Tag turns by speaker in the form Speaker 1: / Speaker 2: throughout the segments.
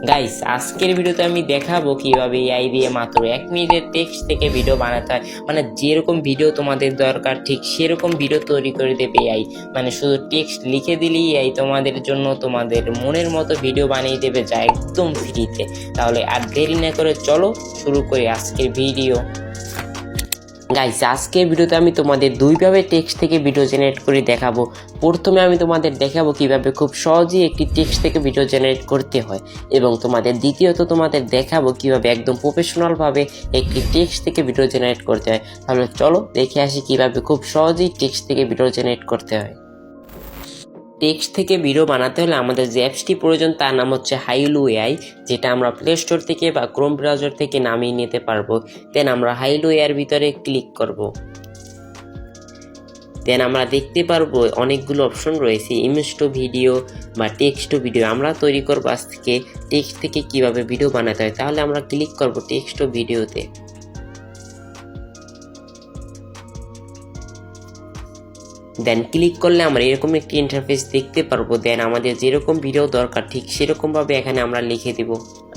Speaker 1: Guys, আজকের ভিডিওতে আমি দেখাবো কিভাবে এআই দিয়ে মাত্র 1 মিনিটের টেক্সট থেকে ভিডিও বানাতে হয়। মানে যেরকম ভিডিও তোমাদের দরকার ঠিক সেরকম ভিডিও তৈরি করে দেবে এআই। মানে শুধু টেক্সট লিখে দিলেই এআই তোমাদের জন্য তোমাদের মনের মতো ভিডিও বানিয়ে দেবে, যা একদম ফ্রিতে। তাহলে আর দেরি না করে চলো শুরু করি আজকের ভিডিও। গাইস, আজকের ভিডিওতে আমি তোমাদের দুইভাবে টেক্সট থেকে ভিডিও জেনারেট করে দেখাবো। প্রথমে আমি তোমাদের দেখাবো কিভাবে খুব সহজেই একটি টেক্সট থেকে ভিডিও জেনারেট করতে হয়, এবং দ্বিতীয়ত তোমাদের দেখাবো কিভাবে একদম প্রফেশনালভাবে একটি টেক্সট থেকে ভিডিও জেনারেট করতে হয়। তাহলে চলো দেখে আসি কিভাবে খুব সহজেই টেক্সট থেকে ভিডিও জেনারেট করতে হয়। টেক্সট থেকে ভিডিও বানাতে হলে আমাদের যে অ্যাপসটি প্রয়োজন তার নাম হচ্ছে হাইলু এআই, যেটা আমরা প্লে স্টোর থেকে বা ক্রোম ব্রাউজার থেকে নামিয়ে নিতে পারবো। দেন আমরা হাইলু এআইয়ের ভিতরে ক্লিক করব। দেন আমরা দেখতে পারবো অনেকগুলো অপশন রয়েছে, ইমেজ টু ভিডিও বা টেক্সট টু ভিডিও। আমরা তৈরি করবো আজ থেকে টেক্সট থেকে কিভাবে ভিডিও বানাতে হয়। তাহলে আমরা ক্লিক করব টেক্সট টু ভিডিওতে। দেন ক্লিক করলে আমরা এরকম একটি ইন্টারফেস দেখতে পারবো। দেন আমাদের যেরকম ভিডিও দরকার ঠিক সেরকমভাবে এখানে আমরা লিখে দিব।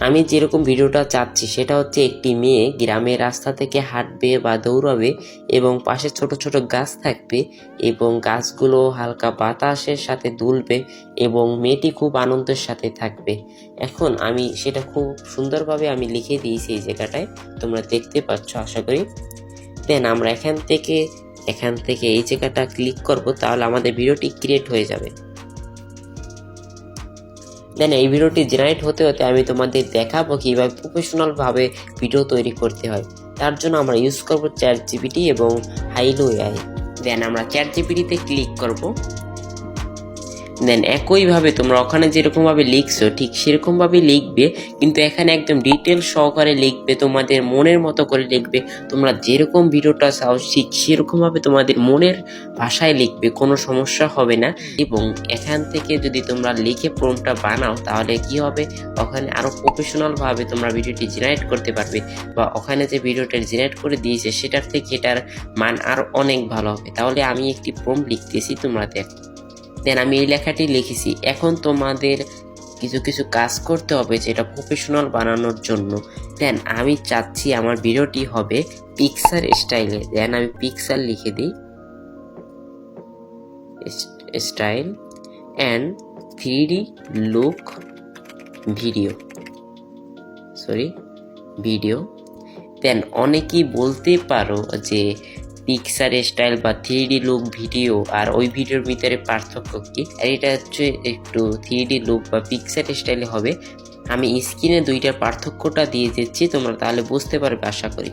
Speaker 1: আমি যেরকম ভিডিওটা চাচ্ছি সেটা হচ্ছে একটি মেয়ে গ্রামের রাস্তা থেকে হাঁটবে বা দৌড়াবে, এবং পাশে ছোট ছোট গাছ থাকবে, এবং গাছগুলো হালকা বাতাসের সাথে দুলবে, এবং মেয়েটি খুব আনন্দের সাথে থাকবে। এখন আমি সেটা খুব সুন্দরভাবে আমি লিখে দিয়েছি এই জায়গাটায়, তোমরা দেখতে পাচ্ছ আশা করি। দেন আমরা এখান থেকে এই জায়গাটা ক্লিক করব, তাহলে আমাদের ভিডিওটি ক্রিয়েট হয়ে যাবে। দেন এই ভিডিওটি জেনারেট হতে হতে আমি তোমাদের দেখাবো কিভাবে প্রফেশনাল ভাবে ভিডিও তৈরি করতে হয়। তার জন্য আমরা ইউজ করব ChatGPT এবং হাইলু এআই। দেন আমরা ChatGPT-তে ক্লিক করব। দেন একইভাবে তোমরা ওখানে যেরকমভাবে লিখছো ঠিক সেরকমভাবে লিখবে, কিন্তু এখানে একদম ডিটেল সহকারে লিখবে, তোমাদের মনের মতো করে লিখবে। তোমরা যেরকম ভিডিওটা চাও ঠিক সেরকমভাবে তোমাদের মনের ভাষায় লিখবে, কোনো সমস্যা হবে না। এবং এখান থেকে যদি তোমরা লিখে প্রম্পটটা বানাও তাহলে কি হবে, ওখানে আরও প্রফেশনালভাবে তোমরা ভিডিওটি জেনারেট করতে পারবে, বা ওখানে যে ভিডিওটা জেনারেট করে দিয়েছে সেটার থেকে এটার মান আরও অনেক ভালো হবে। তাহলে আমি একটি প্রম্পট লিখতেছি, তোমরা দেখো। দেন আমি এই লেখাটি লিখেছি। এখন তোমাদের কিছু কাজ করতে হবে যেটা প্রফেশনাল বানানোর জন্য। দেন আমি চাচ্ছি আমার ভিডিওটি হবে পিকচার স্টাইলে। দেন আমি পিকচার লিখে দিই, style and 3D look video. Then অনেকেই বলতে পারো যে পিকচার স্টাইল বা 3D লুক ভিডিও আর ওই ভিডিওর ভিতরে পার্থক্য কি। আর এটা হচ্ছে একটু 3D লুক বা পিকচার স্টাইলে হবে। আমি স্ক্রিনে দুইটার পার্থক্যটা দিয়ে দিচ্ছি, তোমরা তাহলে বুঝতে পারবে আশা করি।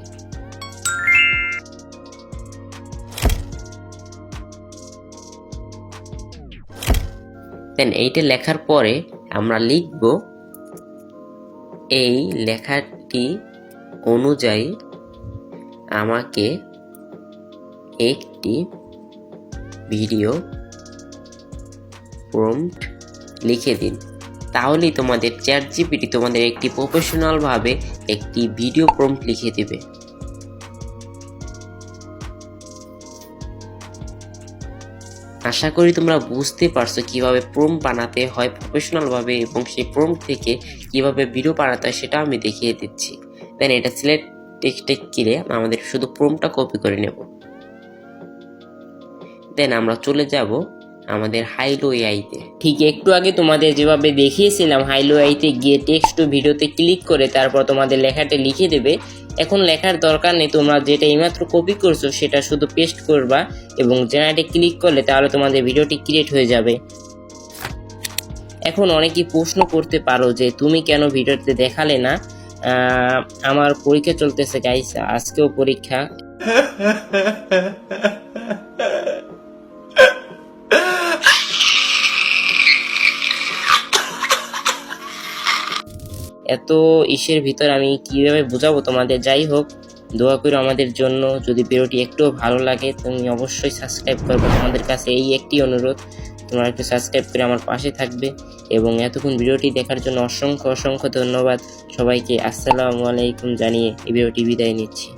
Speaker 1: দেন এইটা লেখার পরে আমরা লিখব, এই লেখাটি অনুযায়ী আমাকে একটি ভিডিও প্রম্পট লিখে দিন। তাহলেই তোমাদের ChatGPT তোমাদের একটি প্রফেশনালভাবে একটি ভিডিও প্রম্পট লিখে দিবে। আশা করি তোমরা বুঝতে পারছো কিভাবে প্রম্পট বানাতে হয় প্রফেশনালভাবে, এবং সেই প্রম্পট থেকে কিভাবে ভিডিও বানাতে হয় সেটা আমি দেখিয়ে দিচ্ছি। দেন এটা সিলেক্ট টেক্সটে গিয়ে আমাদের শুধু প্রম্পটটা কপি করে নেব। দেন আমরা চলে যাব আমাদের হাইলু এআইতে। ঠিক একটু আগে তোমাদের যেভাবে দেখিয়েছিলাম, হাইলু এআইতে গিয়ে টেক্সট টু ভিডিওতে ক্লিক করে তারপর তোমাদের লেখাটা লিখে দেবে। এখন লেখার দরকার নেই, তোমরা যেটা এইমাত্র কপি করছো সেটা শুধু পেস্ট করবা এবং জেনারেটে ক্লিক করলে তাহলে তোমাদের ভিডিওটি ক্রিয়েট হয়ে যাবে। এখন অনেকেই প্রশ্ন করতে পারো যে তুমি কেন ভিডিওতে দেখালে না। আমার পরীক্ষা চলতেছে গাইস, আজকেও পরীক্ষা। এত ইসের ভিতর আমি কিভাবে বোঝাবো তোমাদের। যাই হোক, দোয়া করো আমাদের জন্য। যদি ভিডিওটি একটুও ভালো লাগে তুমি অবশ্যই সাবস্ক্রাইব করবে। তোমাদের কাছে এই একটি অনুরোধ, তোমরা একটু সাবস্ক্রাইব করে আমার পাশে থাকবে। এবং এতক্ষণ ভিডিওটি দেখার জন্য অসংখ্য ধন্যবাদ সবাইকে। আসসালামু আলাইকুম জানিয়ে এই ভিডিওটি বিদায় নিচ্ছি।